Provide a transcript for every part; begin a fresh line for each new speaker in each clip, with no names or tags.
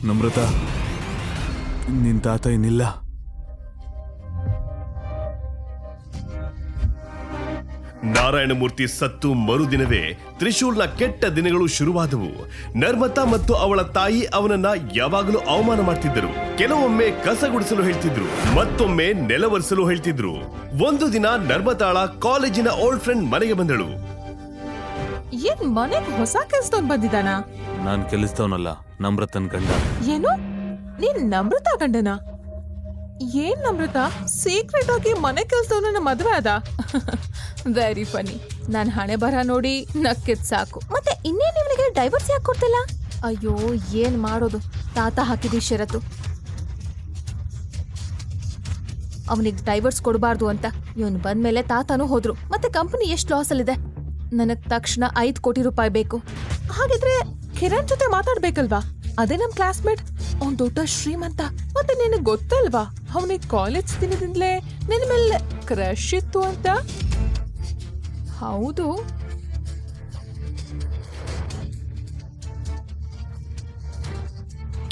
ನಮ್ರತ, ನಿನ್ ತಾತ ಏನಿಲ್ಲ.
ನಾರಾಯಣಮೂರ್ತಿ ಸತ್ತು ಮರುದಿನವೇ ತ್ರಿಶೂಲ್ನ ಕೆಟ್ಟ ದಿನಗಳು ಶುರುವಾದವು. ನರ್ಮತಾ ಮತ್ತು ಅವಳ ತಾಯಿ ಅವನನ್ನ ಯಾವಾಗಲೂ ಅವಮಾನ ಮಾಡ್ತಿದ್ದರು. ಕೆಲವೊಮ್ಮೆ ಕಸ ಗುಡಿಸಲು ಹೇಳ್ತಿದ್ರು, ಮತ್ತೊಮ್ಮೆ ನೆಲವರಿಸಲು ಹೇಳ್ತಿದ್ರು. ಒಂದು ದಿನ ನರ್ಮತಾಳ ಕಾಲೇಜಿನ ಓಲ್ಡ್ ಫ್ರೆಂಡ್ ಮನೆಗೆ ಬಂದಳು.
ಏನ್ ಮನೆಗೆ ಹೊಸ ಕೆಲ್ಸದವ್ನ್ ಬಂದಿದ್ದಾನ?
ನಾನ್ ಕೆಲಸದವನಲ್ಲ, ನಮ್ರತನ್ ಗಂಡ.
ಏನು? ನೀನ್ ನಮ್ರತ ಗಂಡನ? ಏನ್ ನಮ್ರತ ಸೀಕ್ರೆಟ್ ಆಗಿ ಮನೆ ಕೆಲ್ಸದವನ ಮದ್ವೆ ಅದ? ವೆರಿ ಫನಿ. ನಾನ್ ಹಣೆ ಬರ ನೋಡಿ ನಕ್ಕಿದ್ ಸಾಕು.
ಮತ್ತೆ ಇನ್ನೇನ್ ಇವನಿಗೆ ಡೈವರ್ಸ್ ಯಾಕೆ ಕೊಡ್ತಿಲ್ಲ? ಅಯ್ಯೋ, ಏನ್ ಮಾಡೋದು? ತಾತ ಹಾಕಿದಿ ಷರತ್ತು, ಅವನಿಗೆ ಡೈವರ್ಸ್ ಕೊಡಬಾರ್ದು ಅಂತ. ಇವನ್ ಬಂದ್ಮೇಲೆ ತಾತನೂ ಹೋದ್ರು. ಮತ್ತೆ ಕಂಪನಿ ಎಷ್ಟು ಲಾಸ್ ಅಲ್ಲಿದೆ. ನನಗ್ ತಕ್ಷಣ 5 ಕೋಟಿ ರೂಪಾಯಿ ಬೇಕು.
ಹಾಗಿದ್ರೆ ಕಿರಣ್ ಜೊತೆ ಮಾತಾಡ್ಬೇಕಲ್ವಾ? ಅದೇ ನಮ್ ಕ್ಲಾಸ್ಮೇಟ್, ಅವ್ನ್ ದೊಡ್ಡ ಶ್ರೀಮಂತ. ಮತ್ತೆ ನಿನಗ್ ಗೊತ್ತಲ್ವಾ ಅವನಿಗೆ ಕಾಲೇಜ್ ದಿನದಿಂದಲೇ ನಿನ್ ಮೇಲೆ ಕ್ರಶ್ ಇತ್ತು ಅಂತ? ಹೌದು.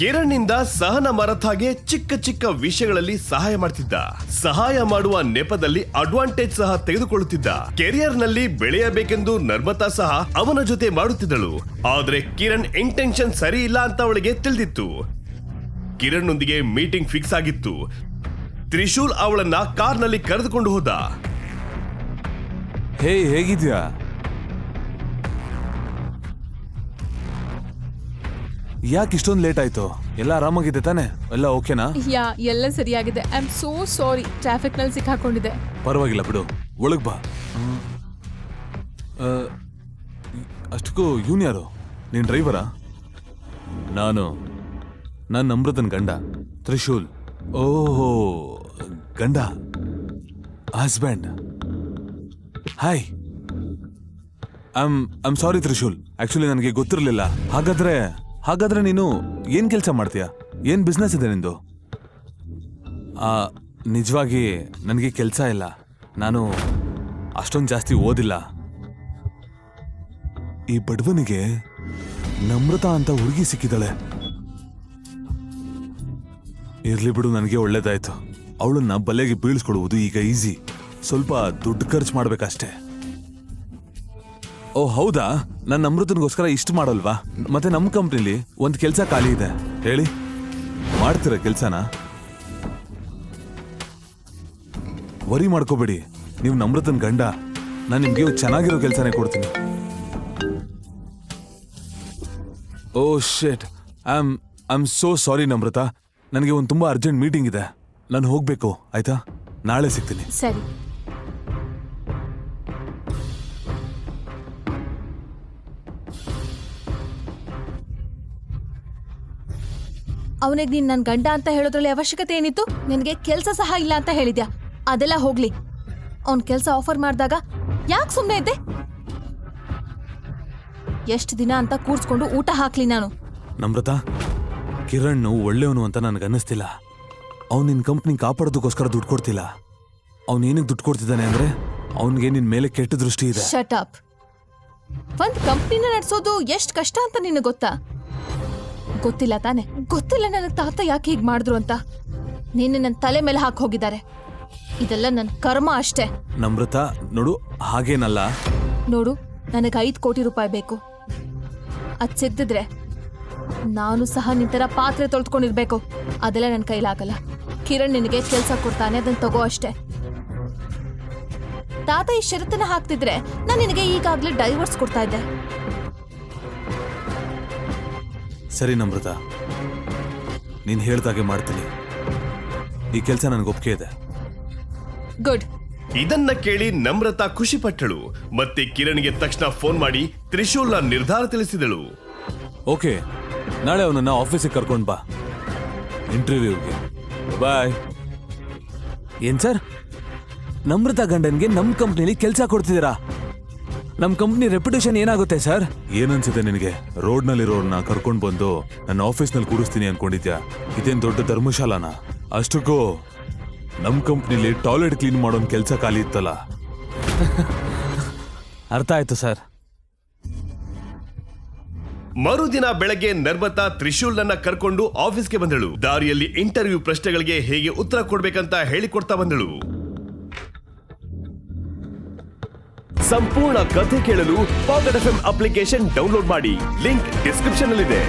ಕಿರಣ್ನಿಂದ ಸಹನ ಮರಥಾಗೆ ಚಿಕ್ಕ ಚಿಕ್ಕ ವಿಷಯಗಳಲ್ಲಿ ಸಹಾಯ ಮಾಡ್ತಿದ್ದ. ಸಹಾಯ ಮಾಡುವ ನೆಪದಲ್ಲಿ ಅಡ್ವಾಂಟೇಜ್ ಸಹ ತೆಗೆದುಕೊಳ್ಳುತ್ತಿದ್ದ. ಕೆರಿಯರ್ನಲ್ಲಿ ಬೆಳೆಯಬೇಕೆಂದು ನರ್ಮತಾ ಸಹ ಅವನ ಜೊತೆ ಮಾಡುತ್ತಿದ್ದಳು. ಆದ್ರೆ ಕಿರಣ್ ಇಂಟೆನ್ಷನ್ ಸರಿ ಇಲ್ಲ ಅಂತ ಅವಳಿಗೆ ತಿಳಿದಿತ್ತು. ಕಿರಣ್ಣೊಂದಿಗೆ ಮೀಟಿಂಗ್ ಫಿಕ್ಸ್ ಆಗಿತ್ತು. ತ್ರಿಶೂಲ್ ಅವಳನ್ನ ಕಾರ್ನಲ್ಲಿ ಕರೆದುಕೊಂಡು ಹೋದ.
ಹೇ, ಹೇಗಿದ್ಯಾ? ಯಾಕೆ ಇಷ್ಟೊಂದು ಲೇಟ್ ಆಯ್ತು? ಎಲ್ಲ ಆರಾಮಾಗಿದೆ ತಾನೆ? ಎಲ್ಲ ಓಕೆನಾ?
ಎಲ್ಲ ಸರಿಯಾಗಿದೆ. I am so sorry, traffic ನಲ್ಲಿ ಸಿಕ್ಕಾಕೊಂಡಿದ್ದೆ.
ಪರವಾಗಿಲ್ಲ ಬಿಡು, ಒಳಗ್ ಬಾ. ಅಷ್ಟಕ್ಕೂ ಇವನ್ ಯಾರು? ನೀನ್ ಡ್ರೈವರಾ? ನಾನು ನಮ್ರತನ್ ಗಂಡ ತ್ರಿಶೂಲ್. ಓಹೋ, ಗಂಡ, husband. Hi, I'm sorry Trishul, actually ನನಗೆ ಗೊತ್ತಿರಲಿಲ್ಲ. ಹಾಗಾದ್ರೆ ನೀನು ಏನ್ ಕೆಲಸ ಮಾಡ್ತೀಯಾ? ಏನ್ ಬಿಸ್ನೆಸ್ ಇದೆ ನಿಂದು? ನಿಜವಾಗಿ ನನಗೆ ಕೆಲಸ ಇಲ್ಲ. ನಾನು ಅಷ್ಟೊಂದು ಜಾಸ್ತಿ ಓದಿಲ್ಲ. ಈ ಬಡವನಿಗೆ ನಮ್ರತಾ ಅಂತ ಹುಡುಗಿ ಸಿಕ್ಕಿದಾಳೆ. ಇರ್ಲಿ ಬಿಡು, ನನಗೆ ಒಳ್ಳೇದಾಯ್ತು. ಅವಳನ್ನ ಬಲೆಗೆ ಬೀಳಿಸ್ಕೊಡುವುದು ಈಗ ಈಸಿ. ಸ್ವಲ್ಪ ದುಡ್ಡು ಖರ್ಚು ಮಾಡ್ಬೇಕಷ್ಟೇ. ಓ ಹೌದಾ, ನನ್ನ ನಮ್ರತನಿಗೋಸ್ಕರ ಇಷ್ಟು ಮಾಡಲ್ವಾ? ಮತ್ತೆ ನಮ್ಮ ಕಂಪ್ನಿಲಿ ಒಂದು ಕೆಲಸ ಖಾಲಿ ಇದೆ. ಹೇಳಿ, ಮಾಡ್ತೀರ ಕೆಲ್ಸನ? ವರಿ ಮಾಡ್ಕೋಬೇಡಿ, ನೀವು ನಮ್ರತನ್ ಗಂಡ. ನಾನು ನಿಮ್ಗೆ ಚೆನ್ನಾಗಿರೋ ಕೆಲಸನೇ ಕೊಡ್ತೀನಿ. Oh shit, I am so sorry Namrata. ನನಗೆ ಒಂದು ತುಂಬಾ ಅರ್ಜೆಂಟ್ ಮೀಟಿಂಗ್ ಇದೆ, ನಾನು ಹೋಗ್ಬೇಕು. ಆಯ್ತಾ, ನಾಳೆ ಸಿಗ್ತೀನಿ.
ಸರಿ. ಅವನಿಗೆ ನೀನ್ ನನ್ ಗಂಡ ಅಂತ ಹೇಳೋದ್ರಲ್ಲಿ ಅವಶ್ಯಕತೆ ಏನಿತ್ತು? ನಿನಗೆ ಕೆಲಸ ಸಹ ಇಲ್ಲ ಅಂತ ಹೇಳಿದ್ಯಾ. ಅದೆಲ್ಲ ಹೋಗ್ಲಿ, ಅವನ್ ಕೆಲಸ ಆಫರ್ ಮಾಡಿದಾಗ ಯಾಕೆ ಸುಮ್ಮನೆ ಇದ್ದೆ? ಎಷ್ಟು ದಿನ ಅಂತ ಕೂರ್ಸ್ಕೊಂಡು ಊಟ ಹಾಕ್ಲಿ ನಾನು?
ನಮ್ರತಾ, ಕಿರಣ್ ಒಳ್ಳೆಯವನು ಅಂತ ನನಗನ್ನಿಸ್ತಿಲ್ಲ. ಅವ್ನು ನಿನ್ ಕಂಪ್ನಿ ಕಾಪಾಡೋದಕ್ಕೋಸ್ಕರ ದುಡ್ಡು ಕೊಡ್ತಿಲ್ಲ. ಅವನೇನಕ್ಕೆ ದುಡ್ಡು ಕೊಡ್ತಿದ್ದಾನೆ ಅಂದ್ರೆ ಅವನಿಗೆ ನಿನ್ ಮೇಲೆ ಕೆಟ್ಟ ದೃಷ್ಟಿ ಇದೆ.
Shut up. ಒಂದ್ ಕಂಪ್ನಿನ ನಡೆಸೋದು ಎಷ್ಟು ಕಷ್ಟ ಅಂತ ನಿನಗೆ ಗೊತ್ತಾ? ಗೊತ್ತಿಲ್ಲ ತಾನೆ? ಗೊತ್ತಿಲ್ಲ ನನಗೆ ತಾತ ಯಾಕೆ ಹೀಗ್ ಮಾಡಿದ್ರು ಅಂತ. ನೀನು ನನ್ನ ತಲೆ ಮೇಲೆ ಹಾಕಿ ಹೋಗಿದ್ದಾರೆ. ಇದೆಲ್ಲ ನನ್ನ ಕರ್ಮ ಅಷ್ಟೇ.
ನಮ್ರತಾ ನೋಡು, ಹಾಗೇನಲ್ಲ.
ನೋಡು, ನನಗೆ 5 ಕೋಟಿ ರೂಪಾಯಿ ಬೇಕು. ಅದ್ ಸಿಗ್ದಿದ್ರೆ ನಾನು ಸಹ ನಿಂತರ ಪಾತ್ರೆ ತೊಳ್ಕೊಂಡಿರ್ಬೇಕು. ಅದೆಲ್ಲ ನನ್ನ ಕೈಲಾಗಲ್ಲ. ಕಿರಣ್ ನಿನಗೆ ಕೆಲಸ ಕೊಡ್ತಾನೆ, ಅದನ್ನ ತಗೋ ಅಷ್ಟೇ. ತಾತ ಈ ಷರತ್ತನ್ನ ಹಾಕ್ತಿದ್ರೆ ನಾನು ನಿನಗೆ ಈಗಾಗ್ಲೇ ಡೈವರ್ಸ್ ಕೊಡ್ತಾ ಇದ್ದೆ.
ಸರಿ ನಮ್ರತಾ, ನೀನ್ ಹೇಳ್ದಾಗೆ ಮಾಡ್ತೀನಿ. ಈ ಕೆಲಸ ನನಗೆ ಒಪ್ಪಿಗೆ ಇದೆ.
ಗುಡ್.
ಇದನ್ನ ಕೇಳಿ ನಮ್ರತಾ ಖುಷಿ ಪಟ್ಟಳು. ಮತ್ತೆ ಕಿರಣ್ಗೆ ತಕ್ಷಣ ಫೋನ್ ಮಾಡಿ ತ್ರಿಶೂಲ್ನ ನಿರ್ಧಾರ ತಿಳಿಸಿದಳು.
ಓಕೆ, ನಾಳೆ ಅವನನ್ನ ಆಫೀಸಿಗೆ ಕರ್ಕೊಂಡ್ ಬಾ, ಇಂಟರ್ವ್ಯೂಗೆ. ಬಾಯ್. ಏನ್ ಸರ್, ನಮ್ರತಾ ಗಂಡನ್ಗೆ ನಮ್ ಕಂಪ್ನಿಲಿ ಕೆಲಸ ಕೊಡ್ತಿದ್ದೀರಾ? ನಮ್ ಕಂಪ್ನಿ ರೆಪ್ಯುಟೇಷನ್ ಏನಾಗುತ್ತೆ ಸರ್? ಏನನ್ಸುತ್ತೆ ನಿನಗೆ? ರೋಡ್ನಲ್ಲಿರೋರ್ನ ಕರ್ಕೊಂಡ್ ಬಂದು ನನ್ನ ಆಫೀಸ್ನಲ್ಲಿ ಕೂರಿಸ್ತೀನಿ ಅನ್ಕೊಂಡಿದ್ಯಾ? ಇದೇನ್ ದೊಡ್ಡ ಧರ್ಮಶಾಲಾನ? ಅಷ್ಟಕ್ಕೂ ನಮ್ ಕಂಪ್ನಿಲಿ ಟಾಯ್ಲೆಟ್ ಕ್ಲೀನ್ ಮಾಡೋನ್ ಕೆಲಸ ಖಾಲಿ ಇತ್ತಲ್ಲ. ಅರ್ಥ ಆಯ್ತು ಸರ್.
ಮರುದಿನ ಬೆಳಗ್ಗೆ ನರ್ಮತಾ ತ್ರಿಶೂಲ್ನನ್ನ ಕರ್ಕೊಂಡು ಆಫೀಸ್ಗೆ ಬಂದಳು. ದಾರಿಯಲ್ಲಿ ಇಂಟರ್ವ್ಯೂ ಪ್ರಶ್ನೆಗಳಿಗೆ ಹೇಗೆ ಉತ್ತರ ಕೊಡ್ಬೇಕಂತ ಹೇಳಿಕೊಡ್ತಾ ಬಂದಳು. ಸಂಪೂರ್ಣ ಕಥೆ ಕೇಳಲು ಪಾಕೆಟ್ ಎಫ್ಎಂ ಅಪ್ಲಿಕೇಶನ್ ಡೌನ್ಲೋಡ್ ಮಾಡಿ. ಲಿಂಕ್ ಡಿಸ್ಕ್ರಿಪ್ಷನ್ ನಲ್ಲಿದೆ.